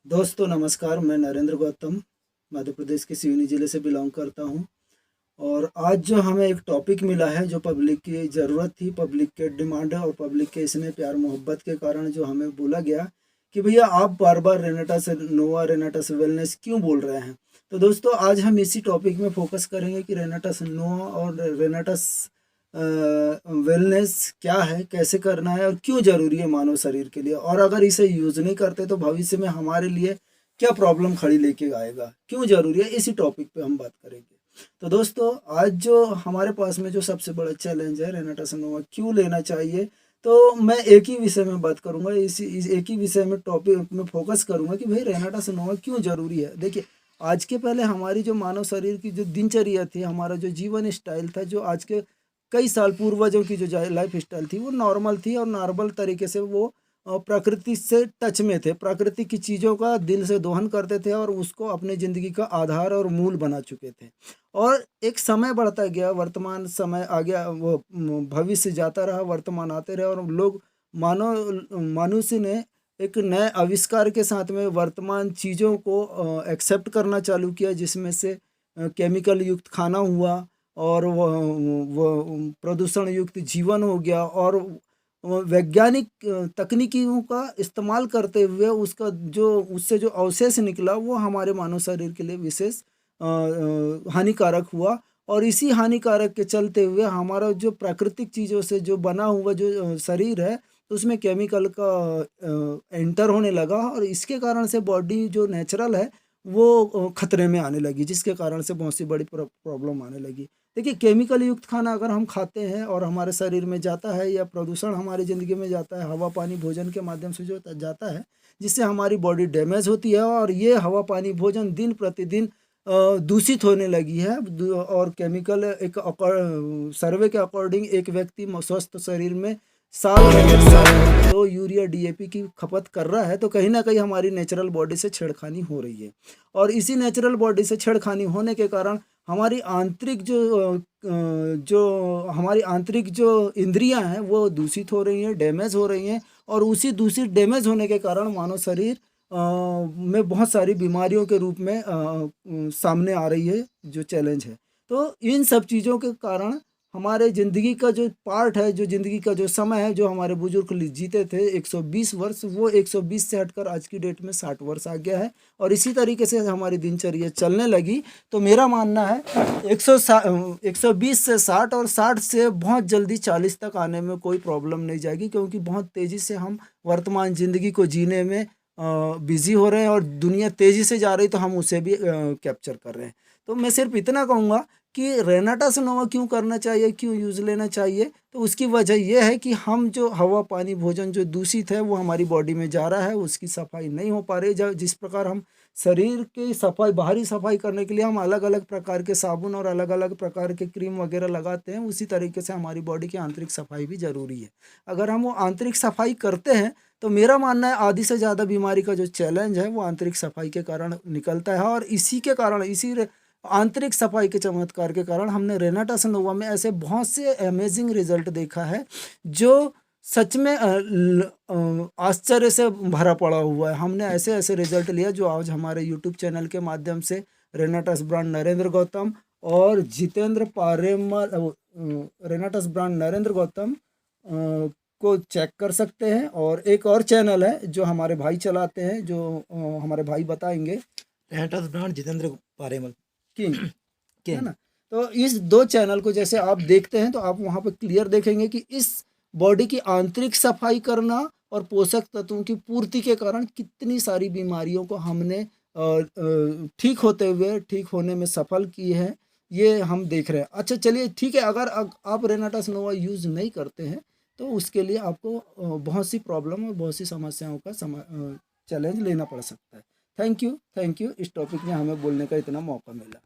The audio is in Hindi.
दोस्तों नमस्कार, मैं नरेंद्र गौतम मध्य प्रदेश के सिवनी ज़िले से बिलोंग करता हूं। और आज जो हमें एक टॉपिक मिला है जो पब्लिक की ज़रूरत थी, पब्लिक के डिमांड है और पब्लिक के इसमें प्यार मोहब्बत के कारण जो हमें बोला गया कि भैया आप बार बार रेनाटा नोवा रेनाटा वेलनेस क्यों बोल रहे हैं। तो दोस्तों आज हम इसी टॉपिक में फोकस करेंगे कि रेनाटा नोवा और रेनाटा वेलनेस क्या है, कैसे करना है और क्यों ज़रूरी है मानव शरीर के लिए, और अगर इसे यूज़ नहीं करते तो भविष्य में हमारे लिए क्या प्रॉब्लम खड़ी लेके आएगा, क्यों ज़रूरी है, इसी टॉपिक पे हम बात करेंगे। तो दोस्तों आज जो हमारे पास में जो सबसे बड़ा चैलेंज है रेनाटा नोवा क्यों लेना चाहिए, तो मैं एक ही विषय में बात करूंगा, इस एक ही विषय में टॉपिक में फोकस करूंगा कि भाई रेनाटा नोवा क्यों ज़रूरी है। देखिए आज के पहले हमारी जो मानव शरीर की जो दिनचर्या थी, हमारा जो जीवन स्टाइल था, जो आज के कई साल पूर्वजों की जो लाइफ स्टाइल थी वो नॉर्मल थी और नॉर्मल तरीके से वो प्रकृति से टच में थे, प्रकृति की चीज़ों का दिल से दोहन करते थे और उसको अपनी ज़िंदगी का आधार और मूल बना चुके थे। और एक समय बढ़ता गया, वर्तमान समय आ गया, वो भविष्य जाता रहा, वर्तमान आते रहे और लोग मनुष्य ने एक नए आविष्कार के साथ में वर्तमान चीज़ों को एक्सेप्ट करना चालू किया, जिसमें से केमिकल युक्त खाना हुआ और वो प्रदूषण युक्त जीवन हो गया और वैज्ञानिक तकनीकियों का इस्तेमाल करते हुए उसका जो उससे जो अवशेष निकला वो हमारे मानव शरीर के लिए विशेष हानिकारक हुआ। और इसी हानिकारक के चलते हुए हमारा जो प्राकृतिक चीज़ों से जो बना हुआ जो शरीर है उसमें केमिकल का एंटर होने लगा और इसके कारण से बॉडी जो नेचुरल है वो खतरे में आने लगी, जिसके कारण से बहुत सी बड़ी प्रॉब्लम आने लगी। देखिए केमिकल युक्त खाना अगर हम खाते हैं और हमारे शरीर में जाता है या प्रदूषण हमारी ज़िंदगी में जाता है, हवा पानी भोजन के माध्यम से जो जाता है, जिससे हमारी बॉडी डैमेज होती है और ये हवा पानी भोजन दिन प्रतिदिन दूषित होने लगी है। और केमिकल एक सर्वे के अकॉर्डिंग एक व्यक्ति स्वस्थ शरीर में साल में अगर 7 किलो यूरिया डीएपी की खपत कर रहा है तो कहीं ना कहीं हमारी नेचुरल बॉडी से छेड़खानी हो रही है। और इसी नेचुरल बॉडी से छेड़खानी होने के कारण हमारी आंतरिक हमारी आंतरिक जो इंद्रियां हैं वो दूषित हो रही हैं, डैमेज हो रही हैं और उसी दूषित डैमेज होने के कारण मानव शरीर में बहुत सारी बीमारियों के रूप में सामने आ रही है, जो चैलेंज है। तो इन सब चीज़ों के कारण हमारे ज़िंदगी का जो पार्ट है, जो ज़िंदगी का जो समय है, जो हमारे बुजुर्ग जीते थे 120 वर्ष, वो 120 से हटकर आज की डेट में 60 वर्ष आ गया है और इसी तरीके से हमारी दिनचर्या चलने लगी। तो मेरा मानना है 120 से 60 और 60 से बहुत जल्दी 40 तक आने में कोई प्रॉब्लम नहीं जाएगी, क्योंकि बहुत तेज़ी से हम वर्तमान ज़िंदगी को जीने में बिज़ी हो रहे हैं और दुनिया तेज़ी से जा रही तो हम उसे भी कैप्चर कर रहे हैं। तो मैं सिर्फ इतना कहूँगा कि रेनाटा नोवा क्यों करना चाहिए, क्यों यूज़ लेना चाहिए, तो उसकी वजह यह है कि हम जो हवा पानी भोजन जो दूषित है वो हमारी बॉडी में जा रहा है, उसकी सफाई नहीं हो पा रही। जिस प्रकार हम शरीर की सफाई, बाहरी सफाई करने के लिए हम अलग अलग प्रकार के साबुन और अलग अलग प्रकार के क्रीम वगैरह लगाते हैं, उसी तरीके से हमारी बॉडी की आंतरिक सफाई भी ज़रूरी है। अगर हम वो आंतरिक सफाई करते हैं तो मेरा मानना है आधी से ज़्यादा बीमारी का जो चैलेंज है वो आंतरिक सफाई के कारण निकलता है। और इसी के कारण, इसी आंतरिक सफाई के चमत्कार के कारण हमने रेनाटा नोवा में ऐसे बहुत से अमेजिंग रिजल्ट देखा है जो सच में आश्चर्य से भरा पड़ा हुआ है। हमने ऐसे ऐसे रिजल्ट लिया जो आज हमारे यूट्यूब चैनल के माध्यम से रेनाटस ब्रांड नरेंद्र गौतम और जितेंद्र पारेमल, रेनाटस ब्रांड नरेंद्र गौतम को चेक कर सकते हैं। और एक और चैनल है जो हमारे भाई चलाते हैं, जो हमारे भाई बताएंगे, रेनाटस ब्रांड जितेंद्र पारेमल किंग है ना। तो इस दो चैनल को जैसे आप देखते हैं तो आप वहाँ पे क्लियर देखेंगे कि इस बॉडी की आंतरिक सफाई करना और पोषक तत्वों की पूर्ति के कारण कितनी सारी बीमारियों को हमने ठीक होते हुए, ठीक होने में सफल की है, ये हम देख रहे हैं। अच्छा चलिए ठीक है, अगर आप रेनाटा नोवा यूज़ नहीं करते हैं तो उसके लिए आपको बहुत सी प्रॉब्लम और बहुत सी समस्याओं का चैलेंज लेना पड़ सकता है। थैंक यू इस टॉपिक में हमें बोलने का इतना मौका मिला।